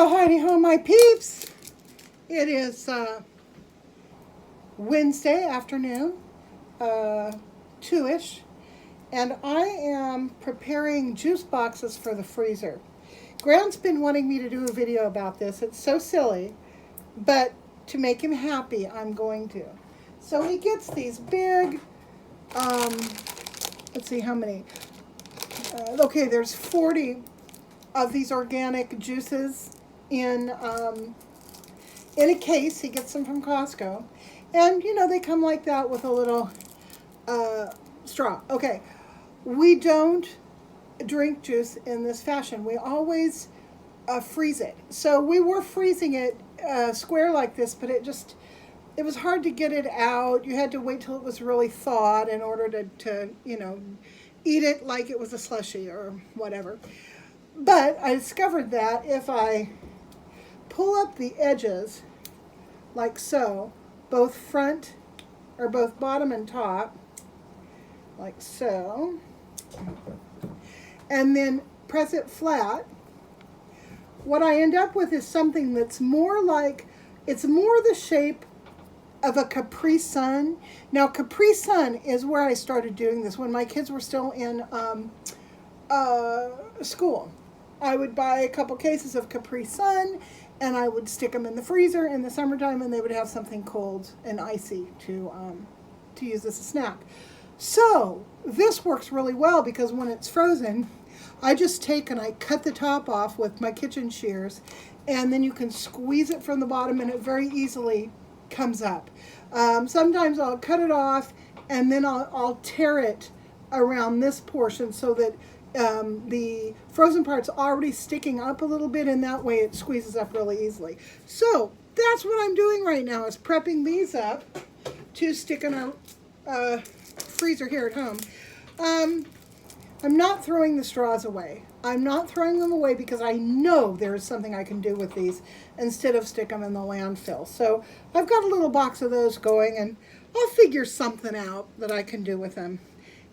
Oh, howdy ho, my peeps. It is Wednesday afternoon, 2-ish, and I am preparing juice boxes for the freezer. Grant's been wanting me to do a video about this. It's so silly, but to make him happy, I'm going to. So he gets these big, let's see how many. Okay, there's 40 of these organic juices in a case. He gets them from Costco, and you know they come like that with a little straw. Okay, we don't drink juice in this fashion. We always freeze it. So we were freezing it square like this, but it was hard to get it out. You had to wait till it was really thawed in order to eat it like it was a slushie or whatever. But I discovered that if I pull up the edges like so, both front or both bottom and top, like so, and then press it flat, what I end up with is something that's more like, it's more the shape of a Capri Sun. Now, Capri Sun is where I started doing this when my kids were still in school. I would buy a couple cases of Capri Sun, and I would stick them in the freezer in the summertime, and they would have something cold and icy to use as a snack. So this works really well because when it's frozen, I just take and I cut the top off with my kitchen shears, and then you can squeeze it from the bottom, and it very easily comes up. Sometimes I'll cut it off, and then I'll tear it around this portion so that the frozen part's already sticking up a little bit, and that way it squeezes up really easily. So that's what I'm doing right now, is prepping these up to stick in our freezer here at home. I'm not throwing the straws away. I'm not throwing them away because I know there is something I can do with these instead of stick them in the landfill. So I've got a little box of those going, and I'll figure something out that I can do with them.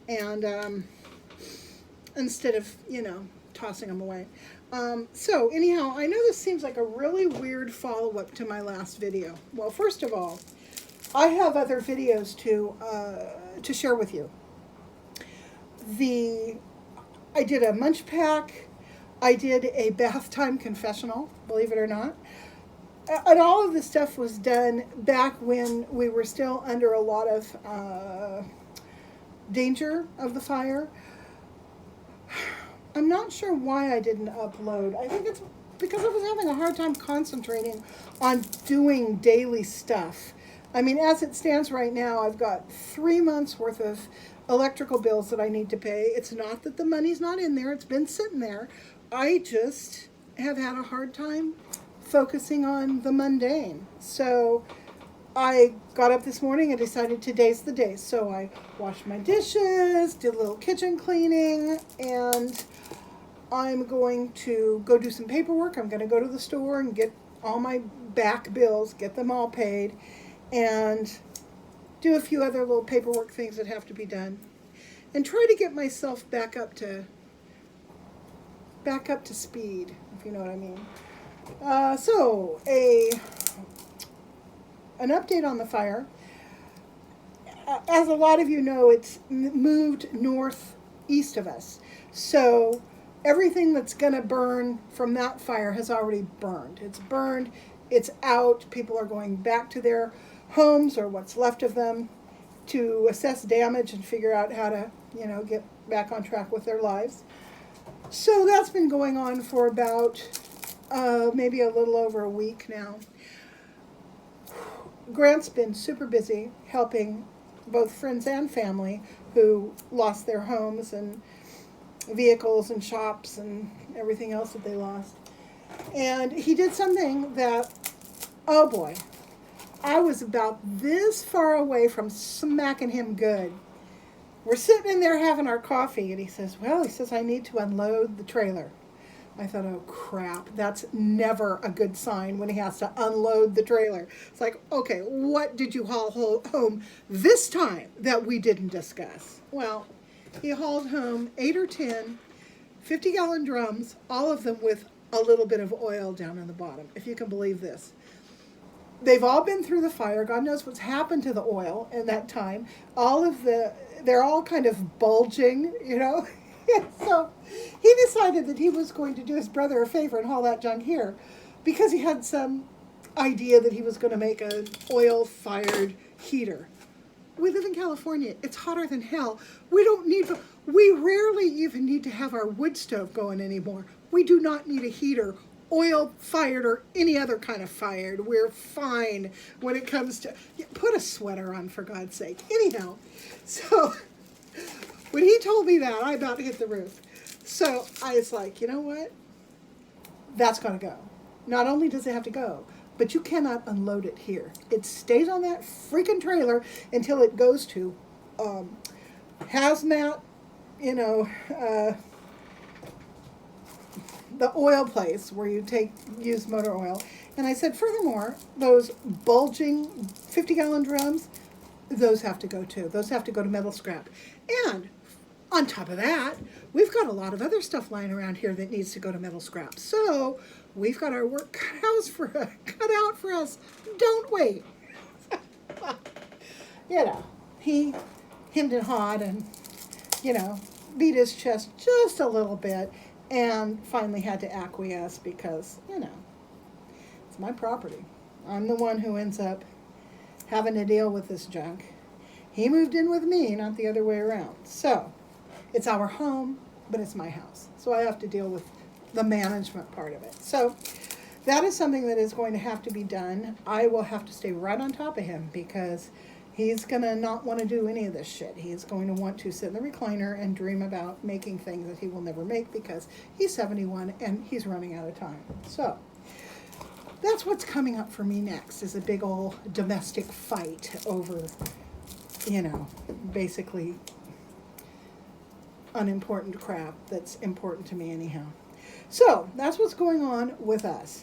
And instead of, tossing them away. So anyhow, I know this seems like a really weird follow-up to my last video. Well, first of all, I have other videos to share with you. I did a munch pack. I did a bath time confessional, believe it or not. And all of this stuff was done back when we were still under a lot of danger of the fire. I'm not sure why I didn't upload. I think it's because I was having a hard time concentrating on doing daily stuff. I mean, as it stands right now, I've got 3 months worth of electrical bills that I need to pay. It's not that the money's not in there. It's been sitting there. I just have had a hard time focusing on the mundane. So I got up this morning and decided today's the day. So I washed my dishes, did a little kitchen cleaning, and I'm going to go do some paperwork. I'm going to go to the store and get all my back bills, get them all paid, and do a few other little paperwork things that have to be done, and try to get myself back up to speed, if you know what I mean. So an update on the fire. As a lot of you know, it's moved northeast of us. So everything that's going to burn from that fire has already burned. It's burned. It's out. People are going back to their homes or what's left of them to assess damage and figure out how to, get back on track with their lives. So that's been going on for about maybe a little over a week now. Grant's been super busy helping both friends and family who lost their homes and vehicles and shops and everything else that they lost. And he did something that, oh boy, I was about this far away from smacking him good. We're sitting in there having our coffee, and he says, I need to unload the trailer. I thought, oh crap, that's never a good sign when he has to unload the trailer. It's like, okay, what did you haul home this time that we didn't discuss? Well, he hauled home 8 or 10 50-gallon drums, all of them with a little bit of oil down in the bottom, if you can believe this. They've all been through the fire. God knows what's happened to the oil in that time. They're all kind of bulging, you know. So he decided that he was going to do his brother a favor and haul that junk here because he had some idea that he was going to make an oil-fired heater. We live in California. It's hotter than hell. We rarely even need to have our wood stove going anymore. We do not need a heater, oil-fired or any other kind of fired. We're fine when it comes to, put a sweater on for God's sake. Anyhow, so when he told me that, I about hit the roof. So I was like, you know what? That's going to go. Not only does it have to go, but you cannot unload it here. It stays on that freaking trailer until it goes to hazmat, you know, the oil place where you use motor oil. And I said, furthermore, those bulging 50-gallon drums, those have to go too. Those have to go to metal scrap. And on top of that, we've got a lot of other stuff lying around here that needs to go to metal scrap. So we've got our work cut out for us, don't we? You know, he hemmed and hawed and, you know, beat his chest just a little bit and finally had to acquiesce because, you know, it's my property. I'm the one who ends up having to deal with this junk. He moved in with me, not the other way around. So it's our home, but it's my house. So I have to deal with the management part of it. So that is something that is going to have to be done. I will have to stay right on top of him because he's going to not want to do any of this shit. He's going to want to sit in the recliner and dream about making things that he will never make because he's 71 and he's running out of time. So that's what's coming up for me next is a big old domestic fight over, you know, basically unimportant crap that's important to me anyhow. So that's what's going on with us.